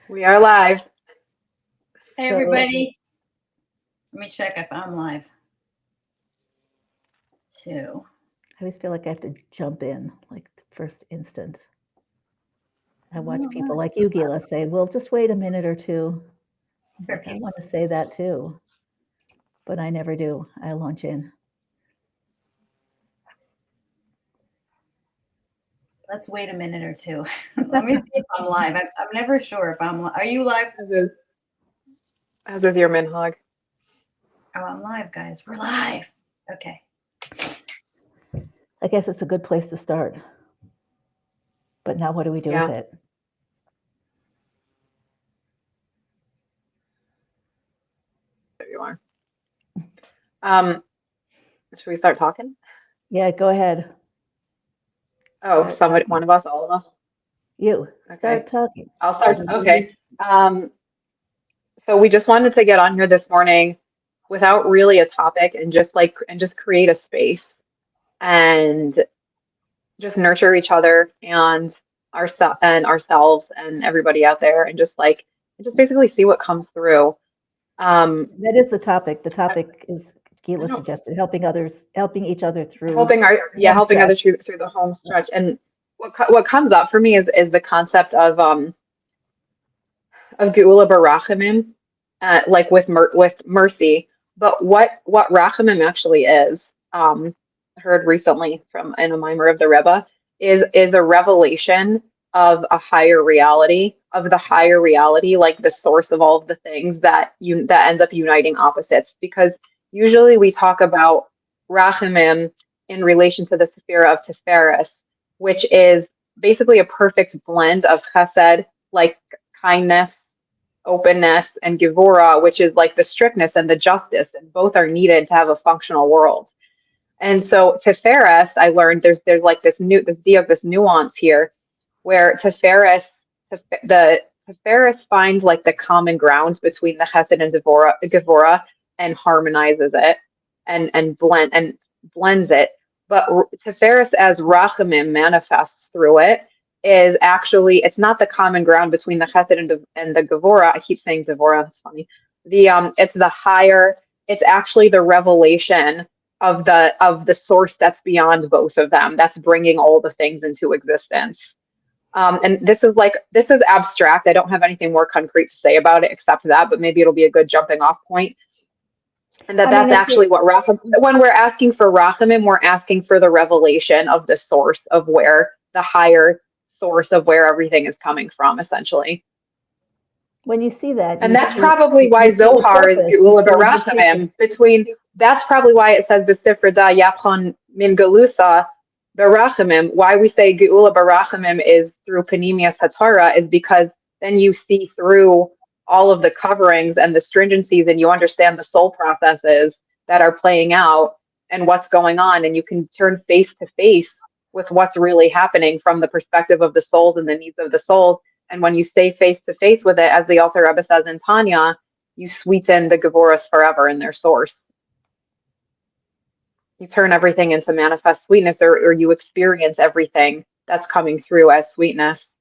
We are live. Hey So everybody, let me check if I'm live too. I always feel like I have to jump in like the first instant. I watch people Oh, like you, Gila, say, well, just wait a minute or two. I'm for like, I people, want to say that too, but I never do. I launch in. let's wait a minute or two. Let me see if I'm live. I'm never sure if I'm live. Are you live? As is your minhag. Oh, I'm live, guys. We're live. Okay. I guess it's a good place to start. But now what do we do with Yeah, it? there you are. Um, should we start talking? Yeah, go ahead. Oh, Start somebody, talking. one of us, all of us. You start Okay, talking. I'll start. Okay. So we just wanted to get on here this morning without really a topic and just create a space and just nurture each other and ourselves and everybody out there and just basically see what comes through. Um, That is the topic. The I, topic is I Gila don't suggested, helping others, helping each other through helping our the yeah home helping stretch. others through the home stretch and what comes up for me is the concept of geula barachimim, like with mercy, but what rachamim actually is, heard recently from in a mimer of the Rebbe, is a revelation of a higher reality, of the higher reality, like the source of all of the things that ends up uniting opposites. Because usually we talk about rachamim in relation to the Sephira of Tiferes, which is basically a perfect blend of chesed, like kindness, openness, and gevura, which is like the strictness and the justice, and both are needed to have a functional world. And so Tiferes, I learned there's like this nuance here, where the Tiferes finds like the common ground between the Chesed and Gevura and harmonizes it and blends it. But Tiferes as Rachamim manifests through it is actually, it's not the common ground between the Chesed and the Gevura. I keep saying Devora, that's funny. It's the higher, it's actually the revelation of the source that's beyond both of them, that's bringing all the things into existence. And this is abstract. I don't have anything more concrete to say about it except that, but maybe it'll be a good jumping off point. And I mean, that's it's actually what when we're asking for Rachamim, we're asking for the revelation of the source of where the higher source of where everything is coming from, essentially. when you see that, And that's probably why you see the Zohar is purpose. You Geula see the Barachamim purpose. that's probably why it says B'Sifra Da Yachon Min Galusa Barachamim. Why we say Geula Barachamim is through Panemius Hatara is because then you see through all of the coverings and the stringencies and you understand the soul processes that are playing out and what's going on. And you can turn face to face with what's really happening from the perspective of the souls and the needs of the souls. And when you stay face to face with it, as the Alter Rebbe says in Tanya, you sweeten the Gevuras forever in their source. You turn everything into manifest sweetness, or you experience everything that's coming through as sweetness.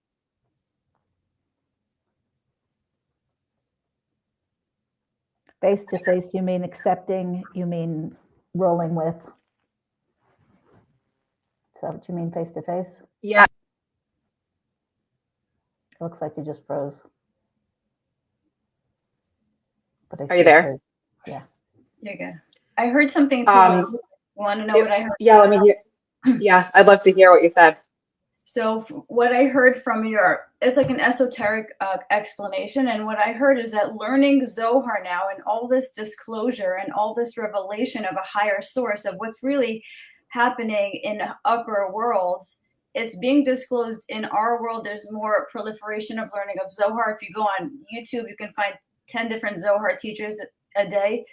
Face to face, you mean accepting, you mean rolling with. Is that what you mean, face to face? Yeah. It looks like you just froze, but I Are you see a there? face. Yeah. You're good. I heard something totally. Um, You want to know what I heard? yeah, let me hear. Yeah, I'd love to hear what you said. So what I heard from it's like an esoteric explanation. And what I heard is that learning Zohar now and all this disclosure and all this revelation of a higher source of what's really happening in upper worlds, it's being disclosed in our world. There's more proliferation of learning of Zohar. If you go on YouTube, you can find 10 different Zohar teachers a day.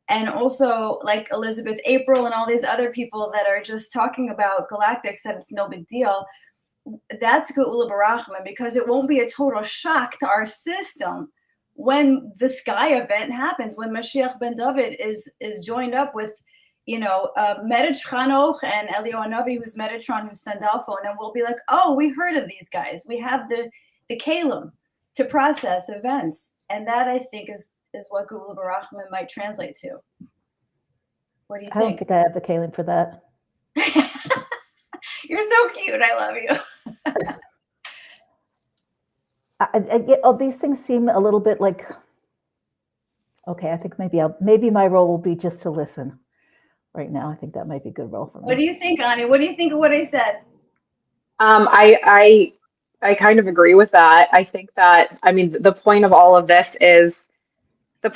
And also like Elizabeth April and all these other people that are just talking about galactics, that it's no big deal. That's Geula Barachman, because it won't be a total shock to our system when the sky event happens, when Mashiach ben David is joined up with, Meretz Chanoch and Eliyahu Hanavi, who's Metatron, who's Sandalphon, and we'll be like, oh, we heard of these guys. We have the Kalim. to process events. And that, I think, is what Gula Barachman might translate to. What do you I don't think? think I have the kalim for that. You're so cute. I love you. These things seem a little bit like, okay, I think maybe my role will be just to listen right now. I think that might be a good role for me. What do you think, Ani? What do you think of what I said? I kind of agree with that. I think that, I mean, the point of all of this is the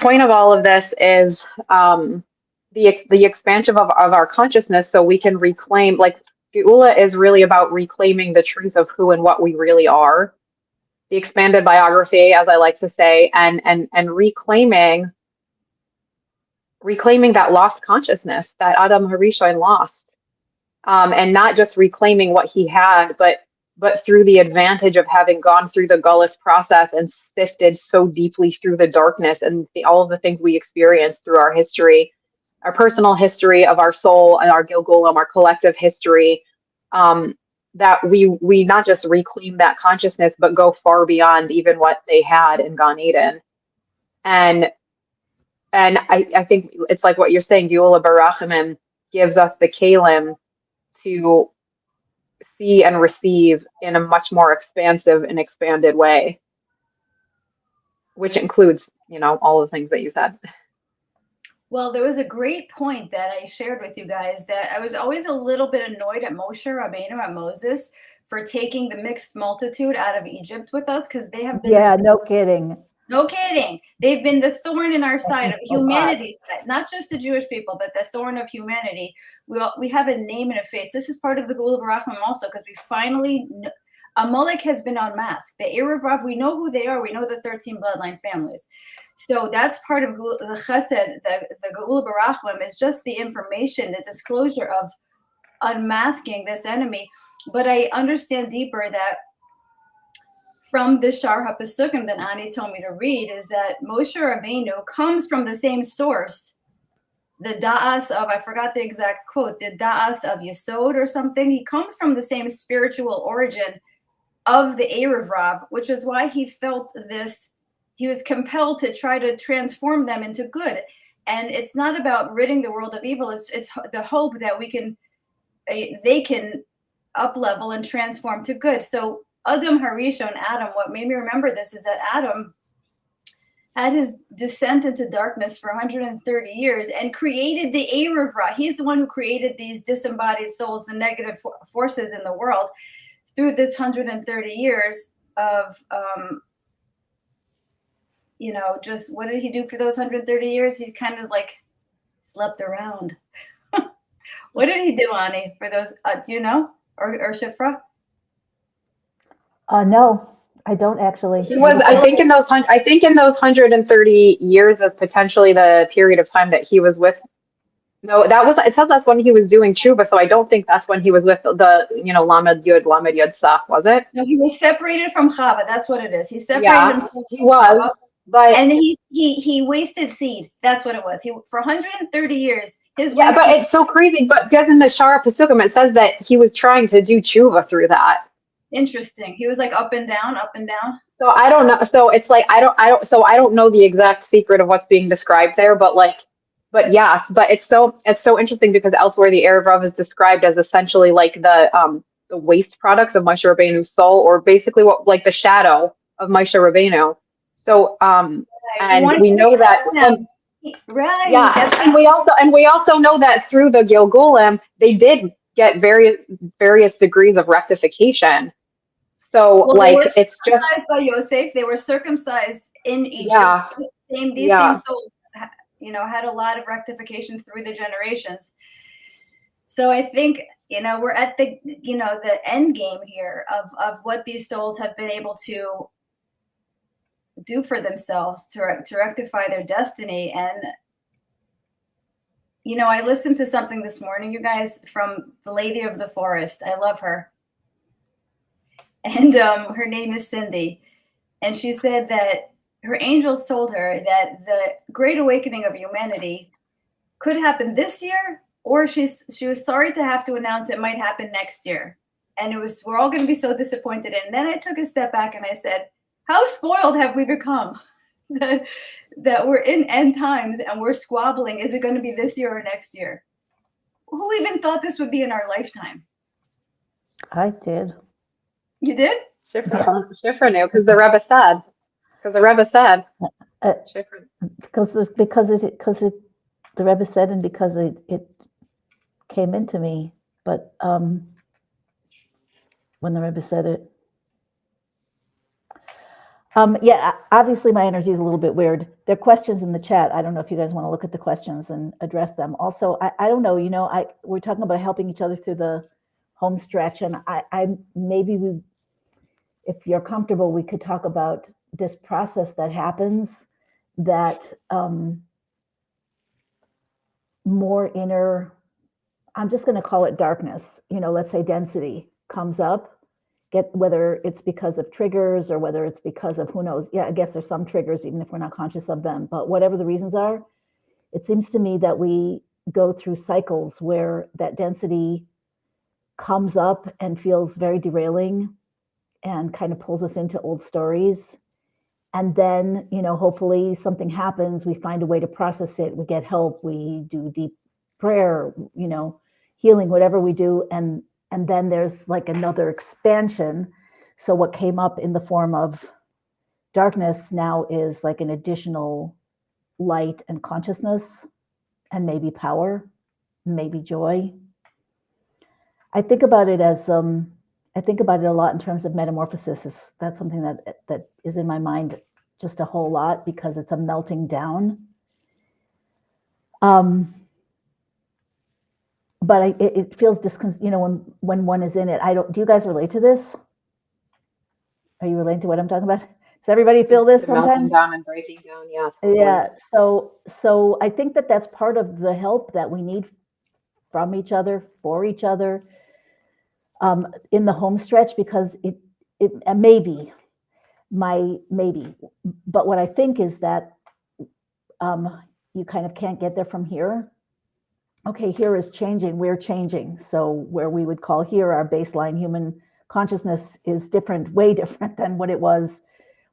expansion of our consciousness, so we can reclaim, like, Geula is really about reclaiming the truth of who and what we really are, the expanded biography, as I like to say, and reclaiming that lost consciousness that Adam Harishon lost, and not just reclaiming what he had, but through the advantage of having gone through the Gullus process and sifted so deeply through the darkness and all of the things we experienced through our history, our personal history of our soul and our Gilgulam, our collective history, that we not just reclaim that consciousness, but go far beyond even what they had in Gan Eden. And I think it's like what you're saying, Geula Barachim gives us the kalim to see and receive in a much more expansive and expanded way, which includes, all the things that you said. Well, there was a great point that I shared with you guys, that I was always a little bit annoyed at Moshe Rabbeinu, at Moses, for taking the mixed multitude out of Egypt with us, because they have been no kidding. No kidding. They've been the thorn in our side, of so humanity's side, not just the Jewish people, but the thorn of humanity. We have a name and a face. This is part of the Gula Barachim also, because we finally, Amalek has been unmasked. The Erev Rav, we know who they are. We know the 13 bloodline families. So that's part of the Chesed, the Gula Barachim, is just the information, the disclosure of unmasking this enemy. But I understand deeper that from the Shar HaPesukim that Ani told me to read, is that Moshe Rabbeinu comes from the same source, the Da'as of, I forgot the exact quote, the Da'as of Yesod or something. He comes from the same spiritual origin of the Erev Rav, which is why he felt this, he was compelled to try to transform them into good. And it's not about ridding the world of evil. It's the hope that they can up-level and transform to good. So Adam Harishon, Adam, what made me remember this is that Adam had his descent into darkness for 130 years and created the Erev Ra. He's the one who created these disembodied souls, the negative forces in the world, through this 130 years of, just what did he do for those 130 years? He kind of like slept around. What did he do, Ani, for those, do you know? Or Shifra? No, I don't actually. He was, I think in those 130 years is potentially the period of time that he was with. No, it says that's when he was doing tshuva, so I don't think that's when he was with the Lamed Yud stuff, was it? No, he was separated from Chava. That's what it is. He separated himself. He was, but and he wasted seed. That's what it was. He for 130 years. But it's so crazy. But because in the Shara Pesukim, it says that he was trying to do tshuva through that. Interesting. He was like up and down, up and down. So I don't know. So it's like I don't know the exact secret of what's being described there, but yes, but it's so interesting because elsewhere the Erev Rav is described as essentially like the waste products of Moshe Rabbeinu's soul, or basically what, like, the shadow of Moshe Rabbeinu. So and we know that. Right. Yeah, and we also know that through the Gilgulim, they did get various degrees of rectification. So it's just by Yosef, they were circumcised in Egypt. Yeah. These same souls, had a lot of rectification through the generations. So I think, we're at the, the end game here of what these souls have been able to do for themselves to rectify their destiny. And I listened to something this morning, you guys, from the Lady of the Forest. I love her, and her name is Cindy, and she said that her angels told her that the great awakening of humanity could happen this year, or she was sorry to have to announce it might happen next year. And we're all going to be so disappointed. And then I took a step back and I said, How spoiled have we become that we're in end times and we're squabbling? Is it going to be this year or next year? Who even thought this would be in our lifetime? I did. You did? Shifra knew because the Rebbe said. Because the Rebbe said. Uh, Shifra. because the Rebbe said, and because it came into me. But when the Rebbe said it, yeah, obviously my energy is a little bit weird. There are questions in the chat. I don't know if you guys want to look at the questions and address them. Also, I don't know. We're talking about helping each other through the home stretch, and I maybe if you're comfortable, we could talk about this process that happens that more inner, I'm just going to call it darkness, let's say density comes up, whether it's because of triggers or whether it's because of who knows. Yeah, I guess there's some triggers, even if we're not conscious of them, but whatever the reasons are, it seems to me that we go through cycles where that density comes up and feels very derailing and kind of pulls us into old stories. And then, hopefully something happens, we find a way to process it, we get help, we do deep prayer, healing, whatever we do. And then there's like another expansion. So what came up in the form of darkness now is like an additional light and consciousness and maybe power, maybe joy. I think about it a lot in terms of metamorphosis. That's something that is in my mind just a whole lot because it's a melting down. But it feels when one is in it. Do you guys relate to this? Are you relating to what I'm talking about? Does everybody feel this sometimes? Melting down and breaking down, yeah. Totally. Yeah. So I think that's part of the help that we need from each other, for each other, in the home stretch, because it maybe, but what I think is that you kind of can't get there from here. Okay, here is changing, we're changing. So where we would call here our baseline human consciousness is different, way different than what it was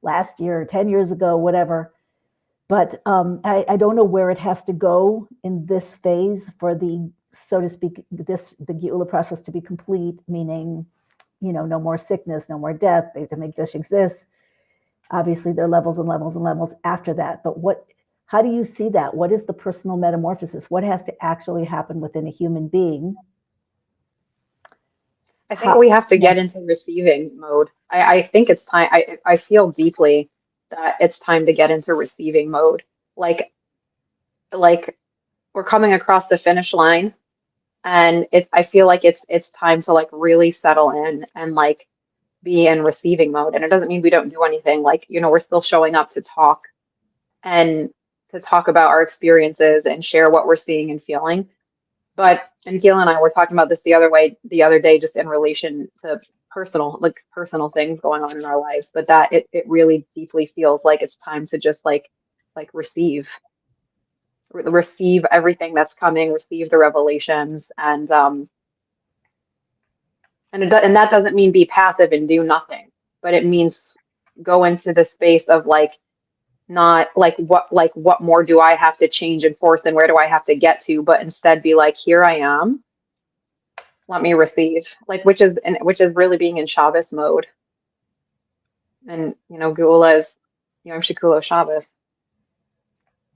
last year, 10 years ago, whatever. But I don't know where it has to go in this phase for the, so to speak, the Gila process to be complete, meaning, no more sickness, no more death, Beit HaMikdash exists. Obviously, there are levels and levels and levels after that. But how do you see that? What is the personal metamorphosis? What has to actually happen within a human being? I think we have to get into receiving mode. I think it's time. I feel deeply that it's time to get into receiving mode. Like we're coming across the finish line, and I feel like it's time to like really settle in and like be in receiving mode. And it doesn't mean we don't do anything. Like, we're still showing up to talk and to talk about our experiences and share what we're seeing and feeling. And Gila and I were talking about this the other day, just in relation to personal things going on in our lives, but that it really deeply feels like it's time to just like receive everything that's coming, receive the revelations, and that doesn't mean be passive and do nothing, but it means go into the space of like, not like what more do I have to change and force, and where do I have to get to, but instead be like, here I am, let me receive, like, which is really being in Shabbos mode. And Geula is Yom Shekulo Shabbos,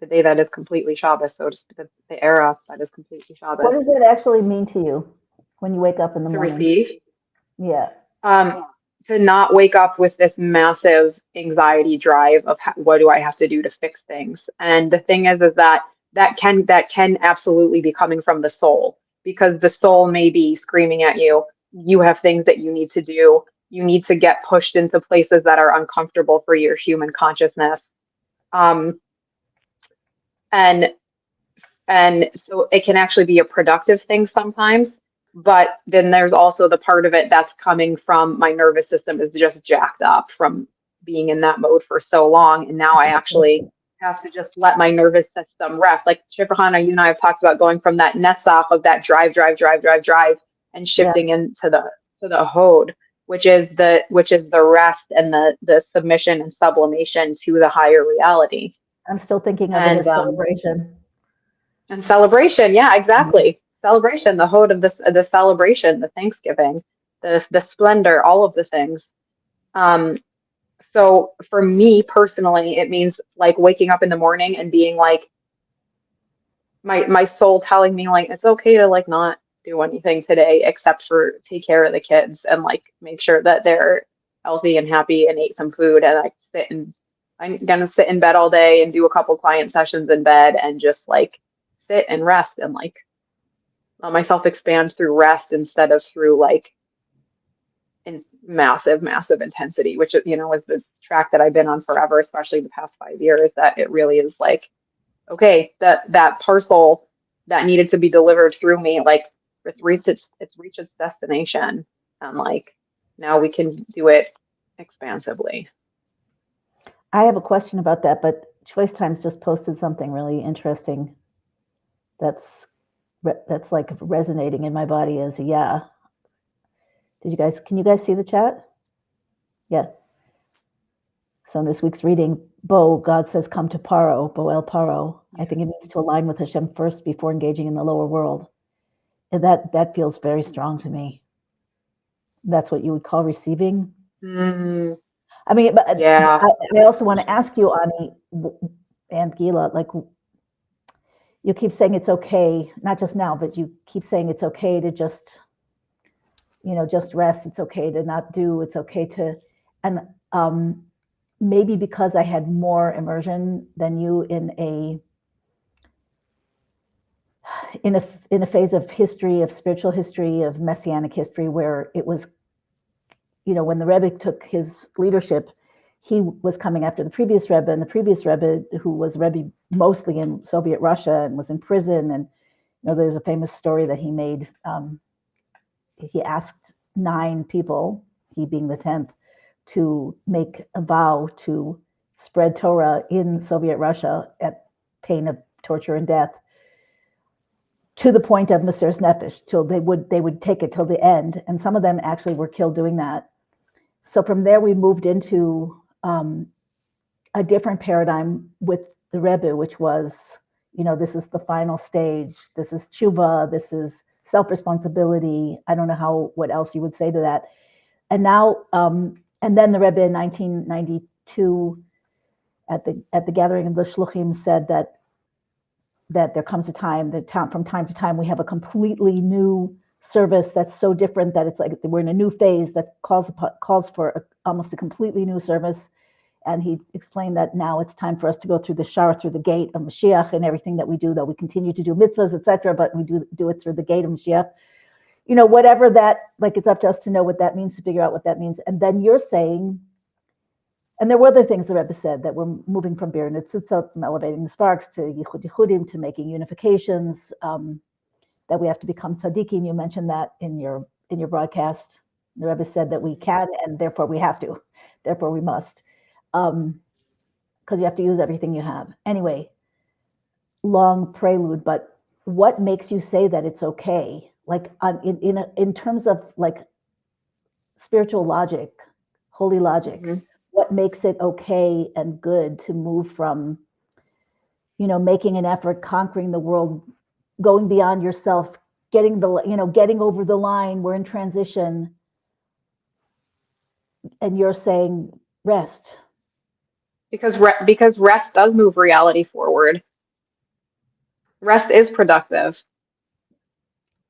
the day that is completely Shabbos, so just the era that is completely Shabbos. What does it actually mean to you when you wake up in the morning? To receive? Yeah. To not wake up with this massive anxiety drive of what do I have to do to fix things. And the thing is that can absolutely be coming from the soul, because the soul may be screaming at you. You have things that you need to do. You need to get pushed into places that are uncomfortable for your human consciousness. And so it can actually be a productive thing sometimes. But then there's also the part of it that's coming from my nervous system is just jacked up from being in that mode for so long. And now I actually have to just let my nervous system rest. Like Shifra, you and I have talked about going from that netzach of that drive, and shifting into the hod. which is the rest and the submission and sublimation to the higher reality. I'm still thinking of it And as celebration. and celebration, yeah, Mhm. exactly. Celebration, the hood of the celebration, the Thanksgiving, the splendor, all of the things. Um, so for me personally, it means like waking up in the morning and being like my soul telling me like it's okay to like not do anything today except for take care of the kids and like make sure that they're healthy and happy and ate some food, and I'm gonna sit in bed all day and do a couple client sessions in bed and just like sit and rest and like let myself expand through rest instead of through like in massive intensity, which is the track that I've been on forever, especially the past 5 years, that it really is like, okay, that parcel that needed to be delivered through me, like it's reached its destination. And like now we can do it expansively. I have a question about that, but Choice Times just posted something really interesting that's that's like resonating in my body as yeah. Can you guys see the chat? Yeah. So in this week's reading, God says, come to Paro, El Paro. I think it means to align with Hashem first before engaging in the lower world. And that feels very strong to me. That's what you would call receiving. Mm, I mean, but yeah. I also want to ask you, Ani and Gila, like you keep saying it's okay, not just now, but you keep saying it's okay to just rest. It's okay to not do. It's okay to, and maybe because I had more immersion than you in a phase of history, of spiritual history, of messianic history, where it was, when the Rebbe took his leadership, he was coming after the previous Rebbe, and the previous Rebbe, who was Rebbe mostly in Soviet Russia and was in prison, and there's a famous story that he made. He asked 9 people, he being the 10th, to make a vow to spread Torah in Soviet Russia at pain of torture and death, to the point of Mesiras Nefesh, till they would take it till the end. And some of them actually were killed doing that. So from there, we moved into a different paradigm with the Rebbe, which was, this is the final stage. This is tshuva. This is self-responsibility. I don't know what else you would say to that. And now, and then the Rebbe in 1992 at the gathering of the Shluchim said that there comes a time from time to time we have a completely new service that's so different that it's like we're in a new phase that calls for almost a completely new service. And he explained that now it's time for us to go through the shara, through the gate of Mashiach, and everything that we do, that we continue to do mitzvahs, etc., but we do it through the gate of Mashiach. Whatever that, like, it's up to us to know what that means, to figure out what that means. And then you're saying, and there were other things the Rebbe said, that we're moving from Bir Netzutzot, from elevating the sparks, to Yichud Yichudim, to making unifications, that we have to become tzaddikim. You mentioned that in your broadcast. The Rebbe said that we can, and therefore we have to, therefore we must, because you have to use everything you have. Anyway, long prelude, but what makes you say that it's okay? Like in terms of like spiritual logic, holy logic, Mm-hmm. what makes it okay and good to move from, making an effort, conquering the world, going beyond yourself, getting over the line, we're in transition, and you're saying rest. Because rest does move reality forward. Rest is productive.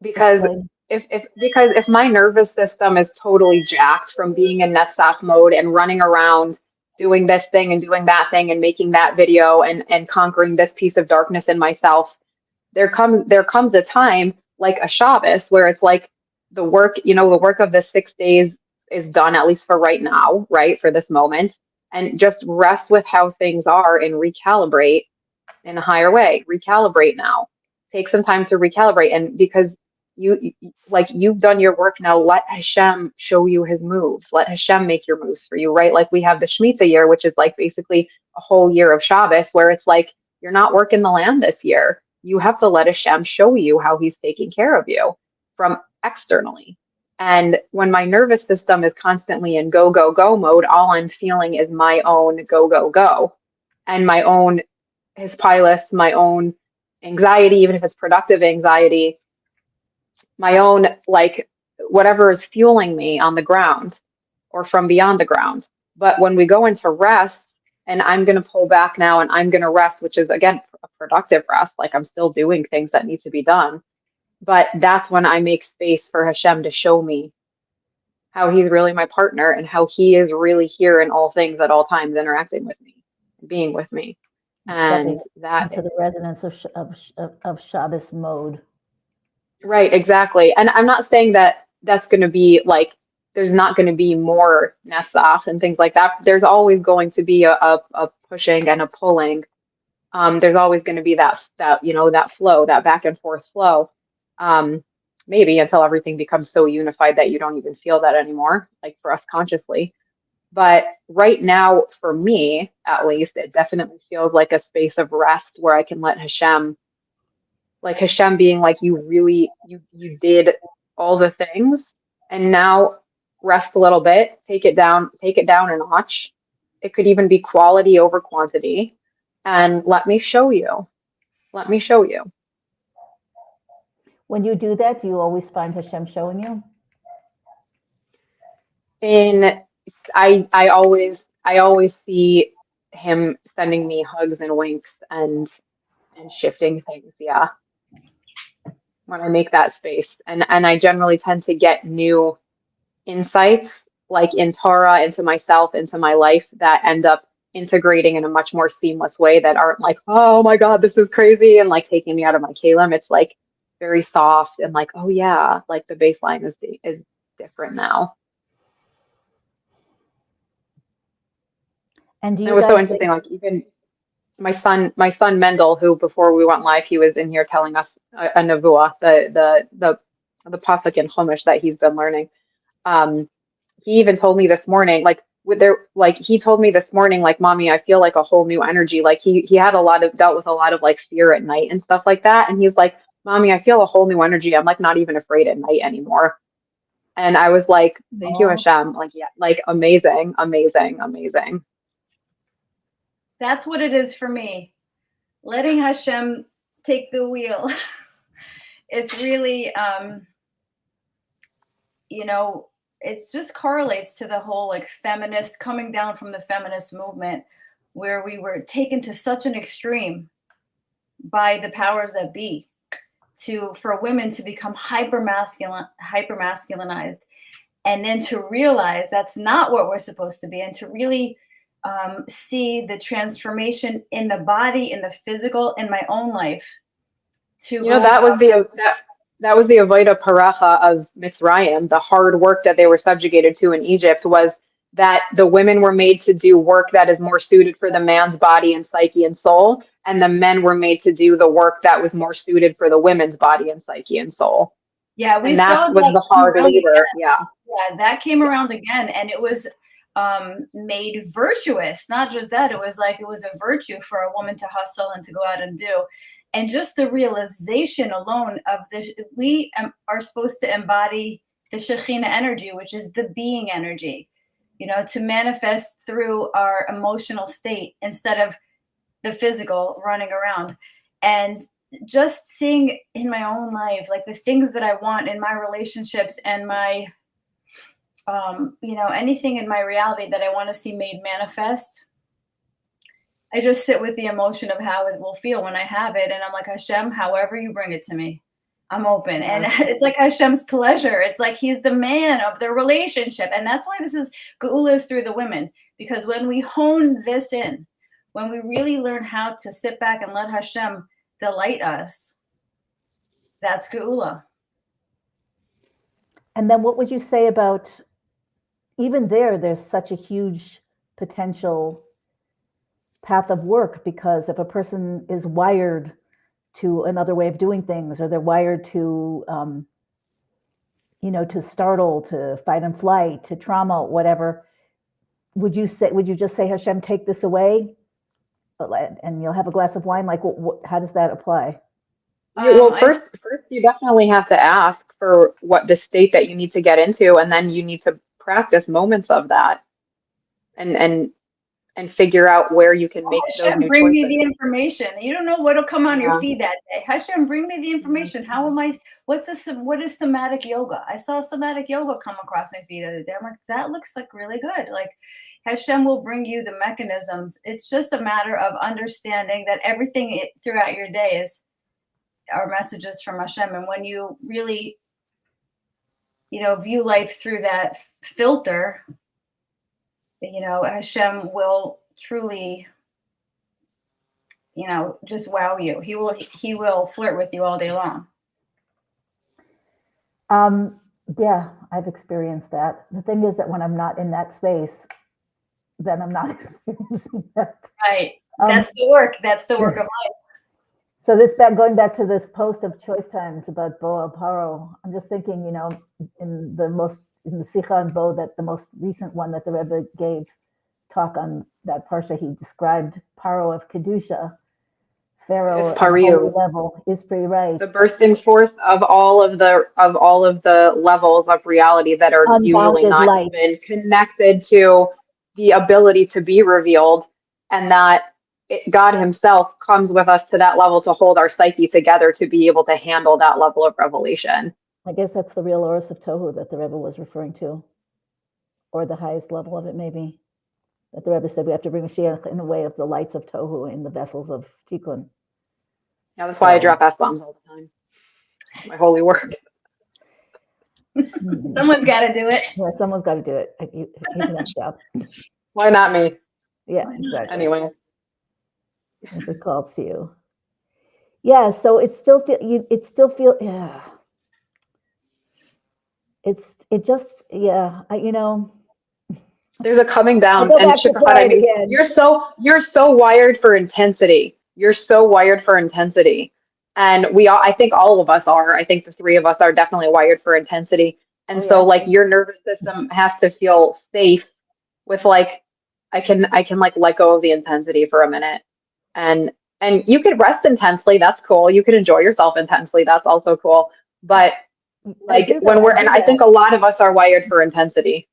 Because Explain. if my nervous system is totally jacked from being in Netzach mode and running around doing this thing and doing that thing and making that video and conquering this piece of darkness in myself, there comes a time like a Shabbos where it's like the work of the 6 days is done, at least for right now, right? For this moment, and just rest with how things are and recalibrate in a higher way. Recalibrate now. Take some time to recalibrate. And because you've done your work now, let Hashem show you his moves. Let Hashem make your moves for you, right? Like we have the Shemitah year, which is like basically a whole year of Shabbos, where it's like you're not working the land this year. You have to let Hashem show you how he's taking care of you from externally. And when my nervous system is constantly in go, go, go mode, all I'm feeling is my own go, go, go, and my own hispilus, my own anxiety, even if it's productive anxiety, my own, like, whatever is fueling me on the ground or from beyond the ground. But when we go into rest, and I'm going to pull back now and I'm going to rest, which is again a productive rest, like I'm still doing things that need to be done. But that's when I make space for Hashem to show me how he's really my partner and how he is really here in all things at all times, interacting with me, being with me. And And stepping that, into the resonance of Shabbos mode. right, exactly. And I'm not saying that that's going to be like, there's not going to be more netzach and things like that. There's always going to be a pushing and a pulling. There's always going to be that you know, that flow, that back and forth flow. Maybe until everything becomes so unified that you don't even feel that anymore, like for us consciously. But right now, for me, at least, it definitely feels like a space of rest where I can let Hashem, like Hashem being like, you really, you did all the things, and now rest a little bit, take it down a notch. It could even be quality over quantity, and let me show you. Let me show you. When you do that, do you always find Hashem showing you? And I always see him sending me hugs and winks and shifting things. Yeah. When I make that space. And I generally tend to get new insights, like in Torah, into myself, into my life, that end up integrating in a much more seamless way, that aren't like, oh my God, this is crazy, and like taking me out of my kalim. It's like very soft and like, oh yeah, like the baseline is different now. And do It you was so guys interesting, like even my son Mendel, who before we went live, he was in here telling us a nevuah, the pasuk in Chumash that he's been learning. Um, he even told me this morning, like with there, like he told me this morning, like, mommy, I feel like a whole new energy. Like he had dealt with a lot of like fear at night and stuff like that, and he's like, mommy, I feel a whole new energy. I'm like not even afraid at night anymore. And I was like, thank you, oh, Hashem. Like, yeah, like amazing, amazing, amazing. That's what it is for me. Letting Hashem take the wheel. It's really, you know, it's just correlates to the whole like feminist coming down from the feminist movement, where we were taken to such an extreme by the powers that be for women to become hyper masculinized, and then to realize that's not what we're supposed to be, and to really see the transformation in the body, in the physical, in my own life, to You know, go that from was the Avodah Paracha of Mitzrayim. The hard work that they were subjugated to in Egypt was that the women were made to do work that is more suited for the man's body and psyche and soul, and the men were made to do the work that was more suited for the women's body and psyche and soul. yeah, we And saw that was that the come hard around labor. again. Yeah. Yeah, that came Yeah. around again, and it was made virtuous. Not just that, it was like it was a virtue for a woman to hustle and to go out and do. And just the realization alone of this, we are supposed to embody the Shekhinah energy, which is the being energy, you know, to manifest through our emotional state instead of the physical running around. And just seeing in my own life, like the things that I want in my relationships and my, you know, anything in my reality that I want to see made manifest. I just sit with the emotion of how it will feel when I have it. And I'm like, Hashem, however you bring it to me, I'm open. And Yeah. it's like Hashem's pleasure. It's like he's the man of the relationship. And that's why this is Geula is through the women. Because when we hone this in, when we really learn how to sit back and let Hashem delight us, that's Geula. and then what would you say about, even there's such a huge potential path of work, because if a person is wired to another way of doing things, or they're wired to, you know, to startle, to fight and flight, to trauma, whatever, would you just say, Hashem, take this away, and you'll have a glass of wine? Like, how does that apply? Well, I first you definitely have to ask for what the state that you need to get into, and then you need to practice moments of that and and and figure out where you can make those Hashem, new bring me the choices. information. You don't know what'll come on your Yeah. feed that day. Hashem, bring me the Mhm. information. How am I? What is somatic yoga? I saw somatic yoga come across my feed the other day. I'm like, that looks like really good. Like Hashem will bring you the mechanisms. It's just a matter of understanding that everything throughout your day are messages from Hashem. And when you really, view life through that filter, Hashem will truly, just wow you. He will flirt with you all day long. Yeah, I've experienced that. The thing is that when I'm not in that space, then I'm not experiencing that. Right. That's the work. That's the work yeah. of life. So going back to this post of Choice Times about Bo El Paro, I'm just thinking, in the Sikha and Bo, that the most recent one that the Rebbe gave talk on that parsha, he described Paro of Kedusha, Pharaoh It's at a holy Pariu, level, is pretty right. the bursting forth of all of the levels of reality that are usually Unbounded not light. even connected to the ability to be revealed, and that God Himself comes with us to that level to hold our psyche together to be able to handle that level of revelation. I guess that's the real Oros of Tohu that the Rebbe was referring to, or the highest level of it, maybe. That the Rebbe said we have to bring Mashiach in the way of the lights of Tohu in the vessels of Tikkun. Yeah, that's why I drop F-bombs all the time. My holy work. Someone's got to do it. Yeah, someone's got to do it. He's a nice job. Why not me? Yeah, exactly. Anyway. It calls to you. Yeah, so it still feel yeah. There's a coming I down, go and back to Shifra, I quiet mean, again. you're so wired for intensity. You're so wired for intensity. And I think all of us are. I think the three of us are definitely wired for intensity. And so Yeah. like your nervous system has to feel safe with like I can like let go of the intensity for a minute. And you could rest intensely, that's cool. You could enjoy yourself intensely, that's also cool. But like I think a lot of us are wired for intensity.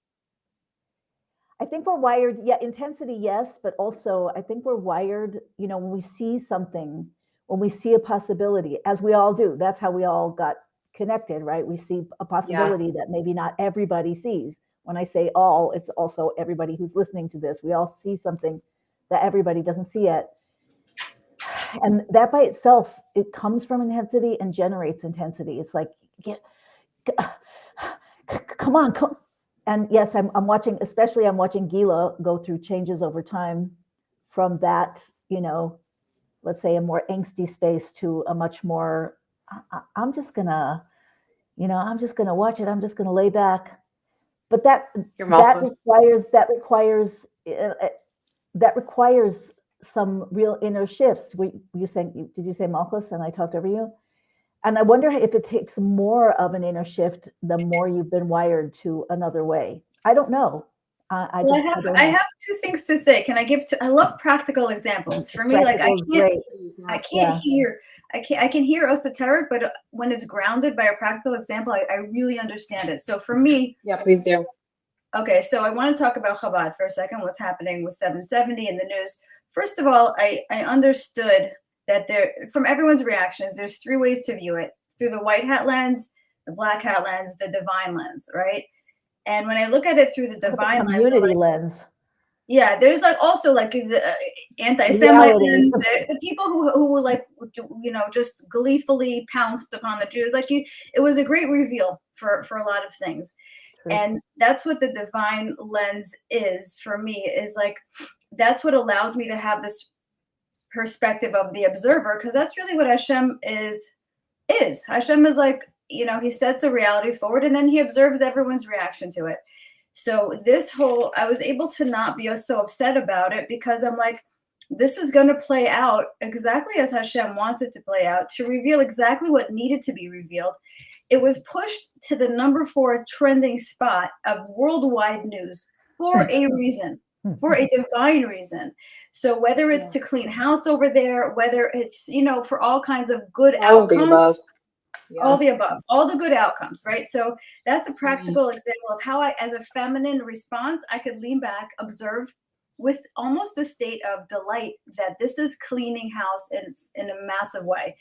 I think we're wired, yeah, intensity, yes, but also I think we're wired, when we see something, when we see a possibility, as we all do, that's how we all got connected, right? We see a possibility that maybe not everybody sees. When I say all, it's also everybody who's listening to this. We all see something that everybody doesn't see yet. And that by itself, it comes from intensity and generates intensity. It's like, come on. And yes, I'm watching Gila go through changes over time from that, let's say a more angsty space to a much more, I'm just gonna watch it. I'm just gonna lay back. But that requires some real inner shifts. Did you say Malchus? And I talked over you. And I wonder if it takes more of an inner shift the more you've been wired to another way. I don't know. I have two things to say. Can I give I love practical examples. For me, like I can hear esoteric, but when it's grounded by a practical example, I really understand it. So for me, yeah, please do. Okay, so I want to talk about Chabad for a second. What's happening with 770 in the news? First of all, I understood that from everyone's reactions, there's three ways to view it: through the white hat lens, the black hat lens, the divine lens, right? And when I look at it through the divine lens, yeah, there's like also like the anti-Semite lens, the people who like just gleefully pounced upon the Jews. Like it was a great reveal for a lot of things. And that's what the divine lens is for me, is like, that's what allows me to have this perspective of the observer, because that's really what Hashem is. Hashem is like, he sets a reality forward and then he observes everyone's reaction to it. So I was able to not be so upset about it, because I'm like, this is going to play out exactly as Hashem wants it to play out, to reveal exactly what needed to be revealed. It was pushed to the number 4 trending spot of worldwide news for a reason. for a divine reason. So whether it's to clean house over there, whether it's, for all kinds of good All of the outcomes, above. Yeah. all the above, all the good outcomes, right? So that's a Mm-hmm. practical example of how I, as a feminine response, I could lean back, observe with almost a state of delight that this is cleaning house in a massive way.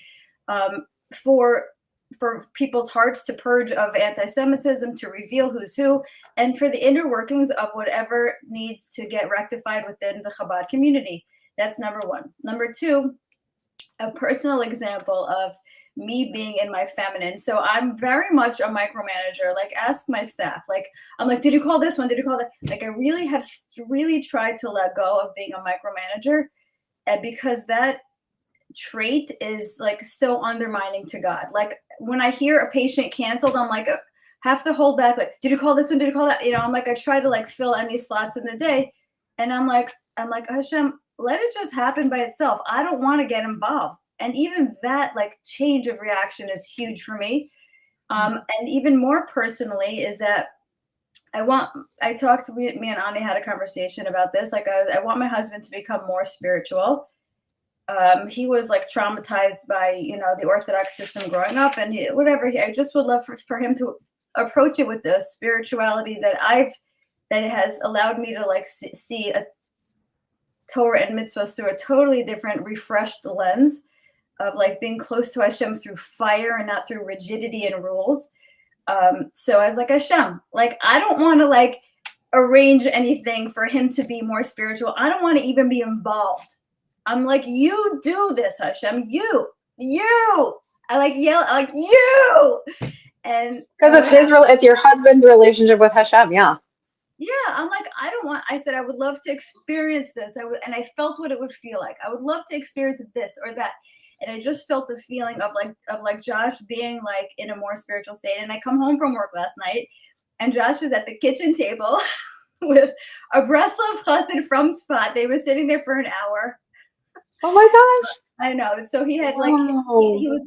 For people's hearts to purge of anti-Semitism, to reveal who's who, and for the inner workings of whatever needs to get rectified within the Chabad community. That's number one. Number two, a personal example of me being in my feminine. So I'm very much a micromanager. Like, ask my staff. Like, I'm like, did you call this one? Did you call that? Like, I really have tried to let go of being a micromanager, and because that trait is like so undermining to God. Like, when I hear a patient canceled, I'm like, have to hold back. Like, did you call this one? Did you call that? I'm like, I try to like fill any slots in the day, and I'm like, Hashem, let it just happen by itself. I don't want to get involved. And even that like change of reaction is huge for me. And even more personally is that I talked to me and Ani had a conversation about this. Like, I want my husband to become more spiritual. He was like traumatized by, the Orthodox system growing up, and I just would love for him to approach it with the spirituality that has allowed me to like see a Torah and mitzvahs through a totally different, refreshed lens of like being close to Hashem through fire and not through rigidity and rules. So I was like, Hashem, like, I don't want to like arrange anything for him to be more spiritual. I don't want to even be involved. I'm like, you do this, Hashem, you. I like yell, I like you. And because it's your husband's relationship with Hashem. Yeah. Yeah, I'm like, I said, I would love to experience this. And I felt what it would feel like. I would love to experience this or that. And I just felt the feeling of Josh being like in a more spiritual state. And I come home from work last night, and Josh is at the kitchen table with a Breslov chassid from Tzfat. They were sitting there for an hour. Oh my gosh. I know. So he had like,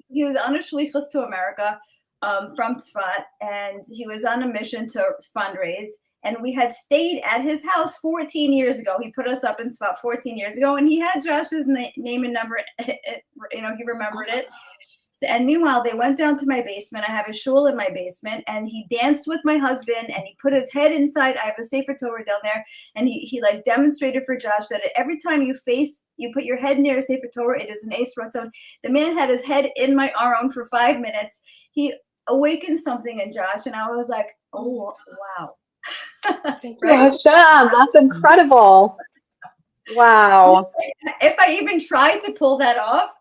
he was on a shlichus to America from Tzfat, and he was on a mission to fundraise. And we had stayed at his house 14 years ago. He put us up in Tzfat 14 years ago, and he had Josh's name and number. He remembered it. So, and meanwhile, they went down to my basement. I have a shul in my basement, and he danced with my husband, and he put his head inside. I have a Sefer Torah down there, and he like demonstrated for Josh that every time you put your head near a Sefer Torah, it is an Eis Ratzon. The man had his head in my aron for 5 minutes. He awakened something in Josh, and I was like, oh, wow. Right? Hashem, that's incredible. Wow. If I even tried to pull that off,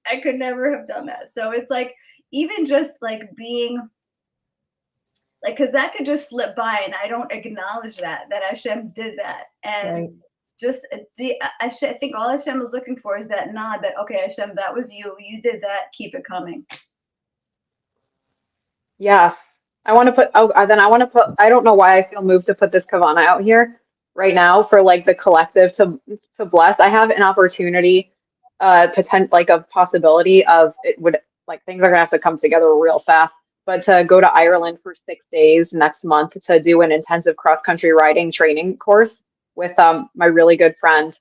I could never have done that. So it's like, even just like being like, because that could just slip by, and I don't acknowledge that Hashem did that. And just I think all Hashem was looking for is that nod that, okay, Hashem, that was you did that, keep it coming. Yes. I don't know why I feel moved to put this kavana out here right now for like the collective to bless. I have an opportunity, like a possibility of it would like things are gonna have to come together real fast, but to go to Ireland for 6 days next month to do an intensive cross-country riding training course with my really good friend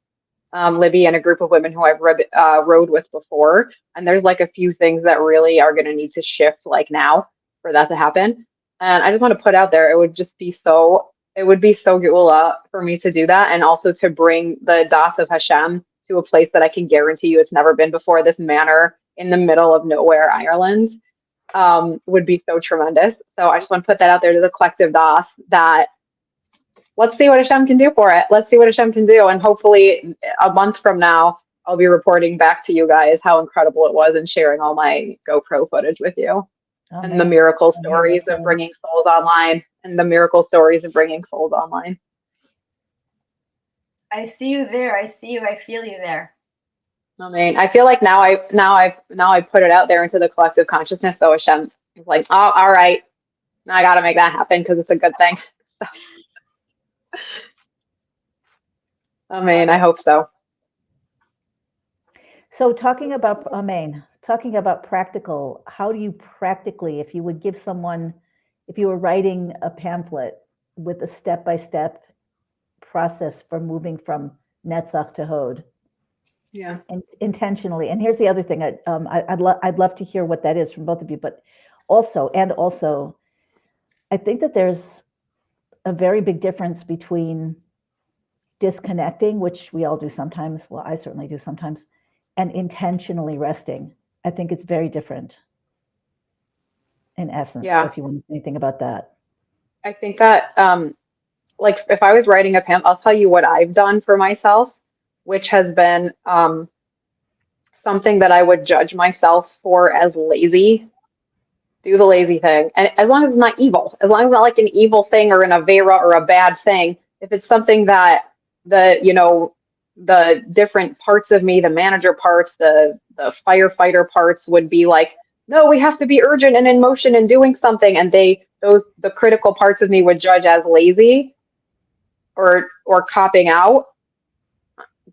Libby and a group of women who I've rode with before. And there's like a few things that really are gonna need to shift like now for that to happen. And I just want to put out there, it would be so geula for me to do that, and also to bring the Das of Hashem to a place that I can guarantee you it's never been before. This manor in the middle of nowhere, Ireland, would be so tremendous. So I just want to put that out there to the collective Das that let's see what Hashem can do for it. Let's see what Hashem can do. And hopefully a month from now, I'll be reporting back to you guys how incredible it was and sharing all my GoPro footage with you. And the miracle stories of bringing souls online. I see you there. I see you. I feel you there. I mean, I feel like now I put it out there into the collective consciousness. So Hashem is like, oh, all right, now I got to make that happen because it's a good thing. So, I mean, I hope so. So talking about practical, how do you practically, if you would give someone, if you were writing a pamphlet with a step-by-step process for moving from Netzach to Hod. Yeah. And intentionally. And here's the other thing. I'd love to hear what that is from both of you, but also, I think that there's a very big difference between disconnecting, which we all do sometimes. Well, I certainly do sometimes, and intentionally resting. I think it's very different in essence. Yeah. So if you want to say anything about that. I think that, like, if I was writing a PAM, I'll tell you what I've done for myself, which has been something that I would judge myself for as lazy. Do the lazy thing. And as long as it's not evil, as long as it's not like an evil thing or an avera or a bad thing, if it's something that the different parts of me, the manager parts, the firefighter parts would be like, no, we have to be urgent and in motion and doing something. And the critical parts of me would judge as lazy or copping out.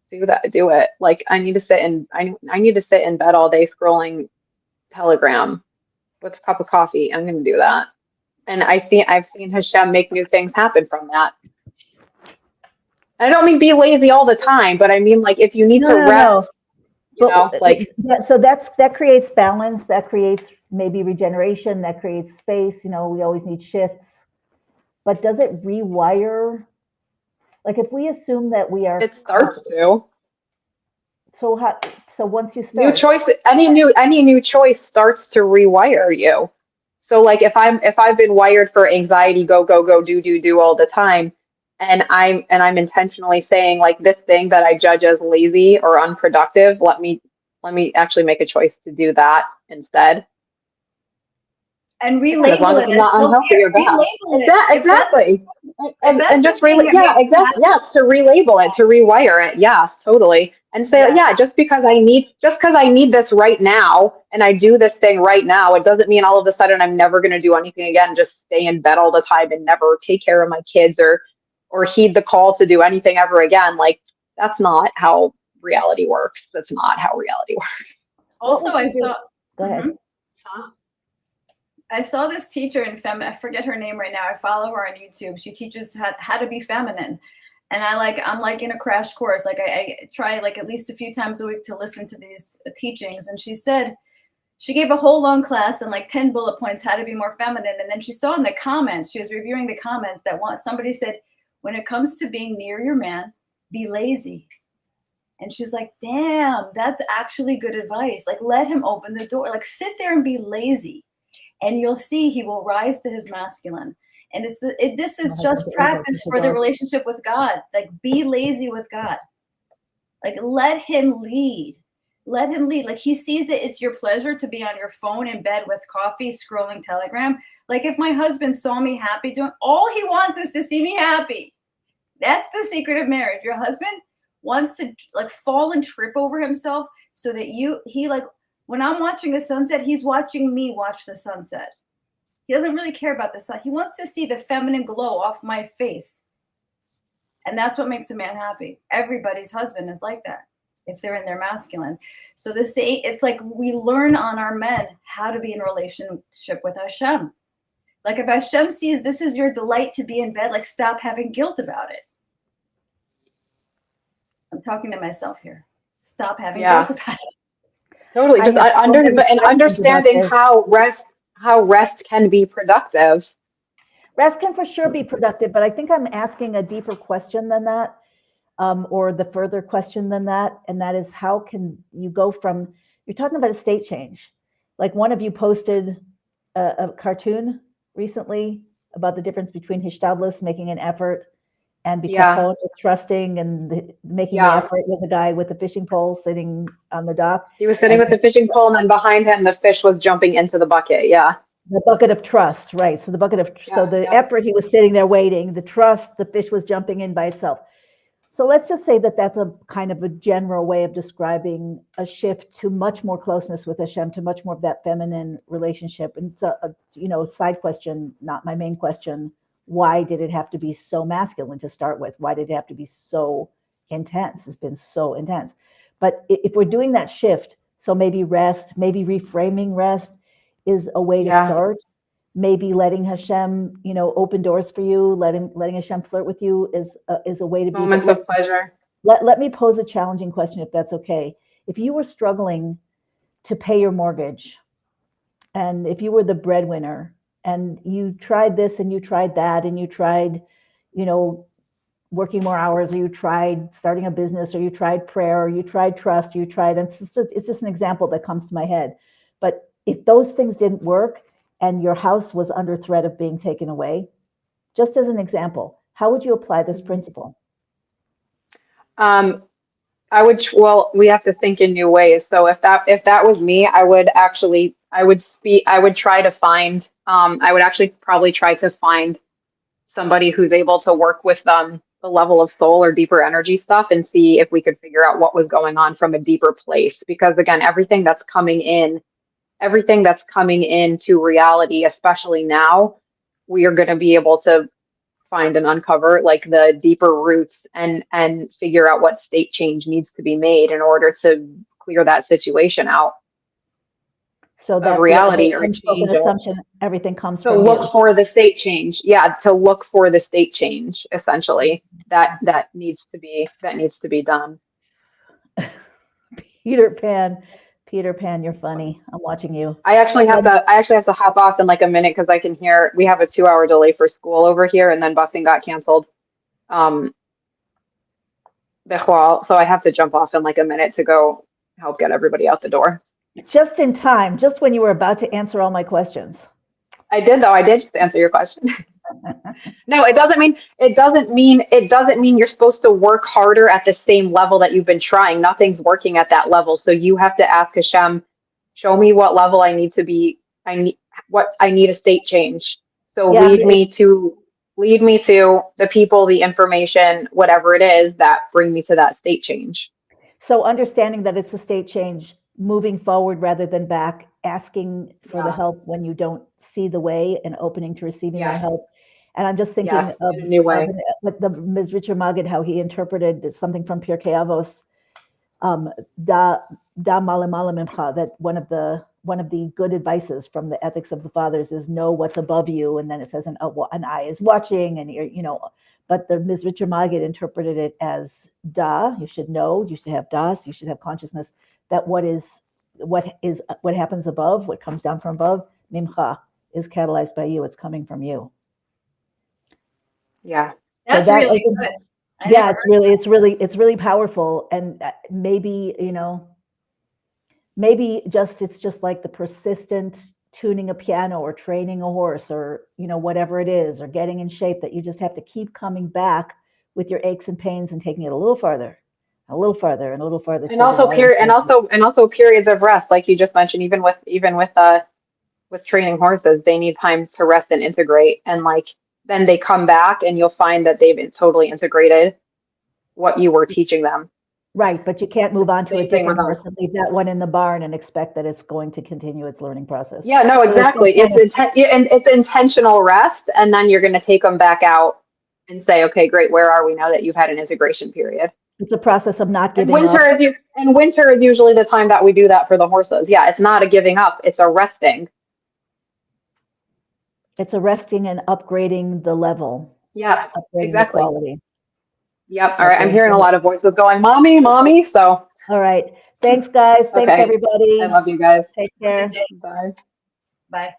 Do it. Like I need to sit in bed all day scrolling Telegram with a cup of coffee. I'm going to do that. And I've seen Hashem make new things happen from that. I don't mean be lazy all the time, but I mean like if you need to rest, so that creates balance, that creates maybe regeneration, that creates space. We always need shifts. But does it rewire? Like if we assume that we are, it starts to. So once you start, new choice, any new choice starts to rewire you. So like if I've been wired for anxiety, go do all the time, and I'm intentionally saying like this thing that I judge as lazy or unproductive, let me actually make a choice to do that instead. And relabel it as not unhealthy or bad. Exactly. And just to relabel it, to rewire it. Yes, totally. And say, just because I need this right now and I do this thing right now, it doesn't mean all of a sudden I'm never going to do anything again, just stay in bed all the time and never take care of my kids or heed the call to do anything ever again. Like that's not how reality works. That's not how reality works. Also, Go ahead. I saw this teacher in I forget her name right now. I follow her on YouTube. She teaches how to be feminine. And I'm like in a crash course. Like I try like at least a few times a week to listen to these teachings. And she gave a whole long class and like 10 bullet points, how to be more feminine. And then she saw in the comments, she was reviewing the comments that somebody said, when it comes to being near your man, be lazy. And she's like, damn, that's actually good advice. Like let him open the door, like sit there and be lazy. And you'll see he will rise to his masculine. And this is just practice for the relationship with God. Like be lazy with God. Like let him lead. Let him lead. Like he sees that it's your pleasure to be on your phone in bed with coffee, scrolling Telegram. Like if my husband saw me happy doing, all he wants is to see me happy. That's the secret of marriage. Your husband wants to like fall and trip over himself so that he like, when I'm watching a sunset, he's watching me watch the sunset. He doesn't really care about the sun. He wants to see the feminine glow off my face. And that's what makes a man happy. Everybody's husband is like that if they're in their masculine. So it's like we learn on our men how to be in relationship with Hashem. Like if Hashem sees this is your delight to be in bed, like stop having guilt about it. I'm talking to myself here. Stop having guilt about it. Totally. Just understanding how rest can be productive. Rest can for sure be productive, but I think I'm asking a deeper question than that, or the further question than that. And that is, how can you go from, you're talking about a state change. Like one of you posted a cartoon recently about the difference between Hishtadlus, making an effort, and Bitachon was trusting, and making the effort was a guy with a fishing pole sitting on the dock. He was sitting with the fishing pole, and then behind him, the fish was jumping into the bucket. Yeah. The bucket of trust, right? So the effort, he was sitting there waiting. The trust, the fish was jumping in by itself. So let's just say that that's a kind of a general way of describing a shift to much more closeness with Hashem, to much more of that feminine relationship. And it's a side question, not my main question. Why did it have to be so masculine to start with? Why did it have to be so intense? It's been so intense. But if we're doing that shift, so maybe rest, maybe reframing rest is a way to start. maybe letting Hashem, open doors for you, letting Hashem flirt with you is a way to be. Moments of pleasure. Let me pose a challenging question, if that's okay. If you were struggling to pay your mortgage, and if you were the breadwinner, and you tried this and you tried that, and you tried, working more hours, or you tried starting a business, or you tried prayer, or you tried trust, it's just an example that comes to my head. But if those things didn't work and your house was under threat of being taken away, just as an example, how would you apply this principle? Well, we have to think in new ways. So if that was me, I would try to find, I would actually probably try to find somebody who's able to work with the level of soul or deeper energy stuff, and see if we could figure out what was going on from a deeper place. Because again, everything that's coming into reality, especially now, we are going to be able to find and uncover like the deeper roots and figure out what state change needs to be made in order to clear that situation out. So that reality or change assumption, everything comes to from look you. for the state change. Yeah, to look for the state change, essentially, that needs to be done. Peter Pan, you're funny. I'm watching you. I actually have to hop off in like a minute because I can hear we have a 2-hour delay for school over here, and then busing got canceled. So I have to jump off in like a minute to go help get everybody out the door. Just in time, just when you were about to answer all my questions. I did just answer your question. No, it doesn't mean you're supposed to work harder at the same level that you've been trying. Nothing's working at that level. So you have to ask Hashem, show me what level I need to be. I need a state change. So Yeah, lead me to the people, the information, whatever it is that bring me to that state change. So understanding that it's a state change, moving forward rather than back, asking for the help when you don't see the way, and opening to receiving that help. And I'm just thinking of in a new way. With the Mizritcher Maggid, how he interpreted something from Pirkei Avos, da malamala mimcha, that one of the good advices from the ethics of the fathers is know what's above you, and then it says an eye is watching, and but the Mizritcher Maggid interpreted it as you should know, you should have das, you should have consciousness that what happens above, what comes down from above, mimcha, is catalyzed by you. It's coming from you. Yeah, that's really good. Yeah, it's really powerful, and maybe it's just like the persistent tuning a piano or training a horse, or whatever it is, or getting in shape, that you just have to keep coming back with your aches and pains and taking it a little farther, and a little farther, and a little farther. And also periods of rest, like you just mentioned, even with training horses, they need time to rest and integrate, and then they come back and you'll find that they've totally integrated what you were teaching them. Right, but you can't move on to a different horse and leave that one in the barn and expect that it's going to continue its learning process. Yeah, no, exactly. It's intentional rest, and then you're going to take them back out and say, okay, great, where are we now that you've had an integration period? It's a process of not giving up. And winter is usually the time that we do that for the horses. Yeah, it's not a giving up, it's a resting. It's a resting and upgrading the level. Yeah, exactly. The quality. Yep. All right. I'm hearing a lot of voices going, mommy, mommy. So. All right. Thanks, guys. Thanks, everybody. I love you guys. Take care. Bye. Bye.